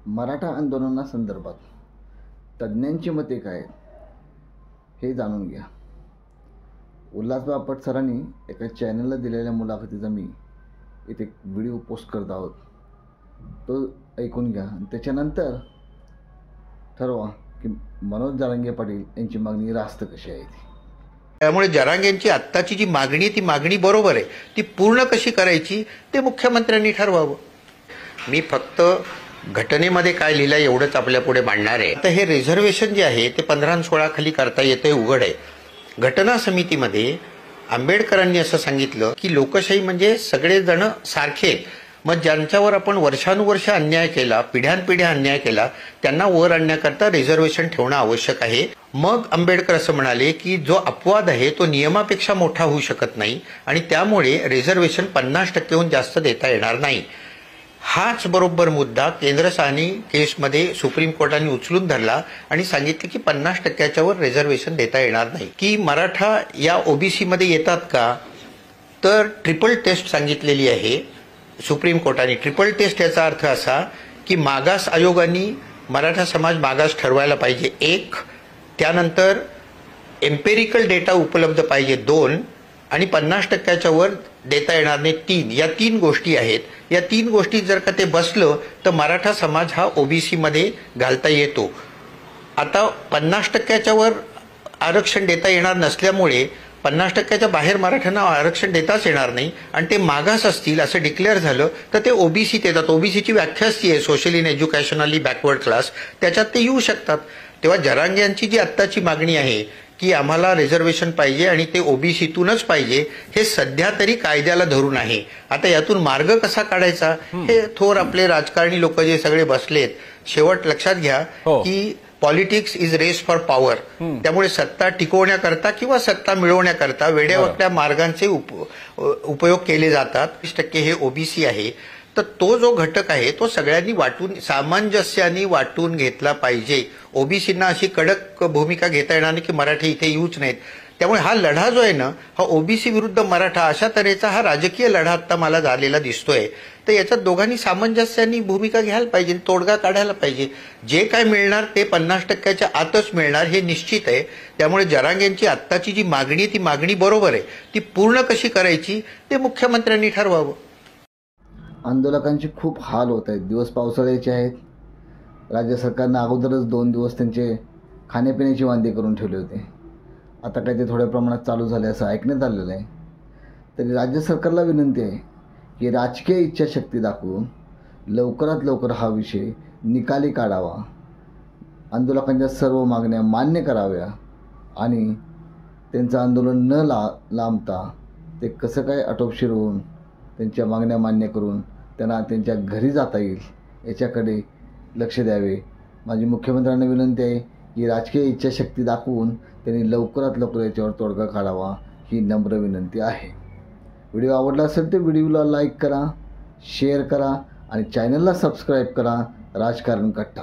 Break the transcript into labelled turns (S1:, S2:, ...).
S1: मराठा आंदोलनासंदर्भात तज्ज्ञांची मते काय आहेत हे जाणून घ्या। उल्हास बापट सरांनी एका चॅनलला दिलेल्या मुलाखतीचा मी इथे व्हिडिओ पोस्ट करत आहोत, तो ऐकून घ्या आणि त्याच्यानंतर ठरवा की मनोज जरांगे पाटील यांची मागणी रास्त कशी आहे।
S2: त्यामुळे जरांगेंची आत्ताची जी मागणी आहे ती मागणी बरोबर आहे, ती पूर्ण कशी करायची ते मुख्यमंत्र्यांनी ठरवावं। मी फक्त घटनेमध्ये काय लिहिलं एवढंच आपल्या पुढे मांडणार आहे। तर हे रिझर्वेशन जे आहे ते 15 आणि 16 खाली करता येते, उघड आहे। घटना समितीमध्ये आंबेडकरांनी असं सांगितलं की लोकशाही म्हणजे सगळेजण सारखे, मग ज्यांच्यावर आपण वर्षानुवर्ष अन्याय केला, पिढ्यानपिढ्या अन्याय केला, त्यांना वर आणण्याकरता रिझर्वेशन ठेवणं आवश्यक आहे। मग आंबेडकर असं म्हणाले की जो अपवाद आहे तो नियमापेक्षा मोठा होऊ शकत नाही आणि त्यामुळे रिझर्वेशन 50% जास्त देता येणार नाही। हाच बरोबर मुद्दा केंद्र सानी केसमध्ये सुप्रीम कोर्टाने उचलून धरला आणि सांगितले की 50%च्या वर रिझर्वेशन देता येणार नाही। की मराठा या ओबीसी मध्ये येतात का, तर ट्रिपल टेस्ट सांगितलेली आहे सुप्रीम कोर्टाने। ट्रिपल टेस्ट याचा अर्थ असा की मागास आयोगाने मराठा समाज मागास ठरवायला पाहिजे 1, त्यानंतर एम्पेरिकल डेटा उपलब्ध पाहिजे 2 आणि 50%च्या वर देता येणार नाही 3। या 3 गोष्टी आहेत। या 3 गोष्टी जर का ते बसलं तर मराठा समाज हा ओबीसी मध्ये घालता येतो। आता 50%च्या वर आरक्षण देता येणार नसल्यामुळे 50%च्या बाहेर मराठ्यांना आरक्षण देताच येणार नाही आणि ते मागास असतील असं डिक्लेअर झालं तर ते ओबीसीत येतात। ओबीसीची व्याख्याच ती आहे socially and educationally backward class, त्याच्यात ते येऊ शकतात। तेव्हा जरांगे यांची जी आत्ताची मागणी आहे की आम्हाला रिझर्वेशन पाहिजे आणि ते ओबीसीतूनच पाहिजे, हे सध्या तरी कायद्याला धरून आहे। आता यातून मार्ग कसा काढायचा हे थोर आपले राजकारणी लोक जे सगळे बसलेत, शेवट लक्षात घ्या की politics is race for power. त्यामुळे सत्ता टिकवण्याकरता किंवा सत्ता मिळवण्याकरता वेड्यावाकड्या मार्गांचे उपयोग केले जातात। 20% हे ओबीसी आहे, तर तो जो घटक आहे तो सगळ्यांनी वाटून सामंजस्याने वाटून घेतला पाहिजे। ओबीसींना अशी कडक भूमिका घेता येणार नाही की मराठी इथे येऊच नाहीत। त्यामुळे हा लढा जो आहे ना, हा ओबीसी विरुद्ध मराठा अशा तऱ्हेचा हा राजकीय लढा आता मला झालेला दिसतोय। तर याच्यात दोघांनी सामंजस्याने भूमिका घ्यायला पाहिजे, तोडगा काढायला पाहिजे। जे काय मिळणार ते 50%च्या आतच मिळणार हे निश्चित आहे। त्यामुळे जरांगेंची आत्ताची जी मागणी ती मागणी बरोबर आहे, ती पूर्ण कशी करायची ते मुख्यमंत्र्यांनी ठरवावं।
S1: आंदोलकांचे खूप हाल होत आहेत। दिवस पावसाळ्याचे आहेत। राज्य सरकारनं अगोदरच 2 दिवस त्यांचे खाण्यापिण्याची वांदे करून ठेवले होते। आता काय ते थोड्या प्रमाणात चालू झाले असं ऐकण्यात आलेलं आहे। तरी राज्य सरकारला विनंती आहे की राजकीय इच्छाशक्ती दाखवून लवकरात लवकर हा विषय निकाली काढावा, आंदोलकांच्या सर्व मागण्या मान्य कराव्या आणि त्यांचं आंदोलन न लांबता ते कसं काय आटोपशीर होऊन त्यांच्या मागण्या मान्य करून त्यांना त्यांच्या घरी जाता येईल याच्याकडे लक्ष द्यावे। माझी मुख्यमंत्र्यांना विनंती आहे की राजकीय इच्छाशक्ती दाखवून त्यांनी लवकरात लवकर याच्यावर तोडगा काढावा ही नम्र विनंती आहे। व्हिडिओ आवडला असेल तर व्हिडिओला लाईक करा, शेअर करा आणि चॅनलला सबस्क्राईब करा। राजकारण कट्टा।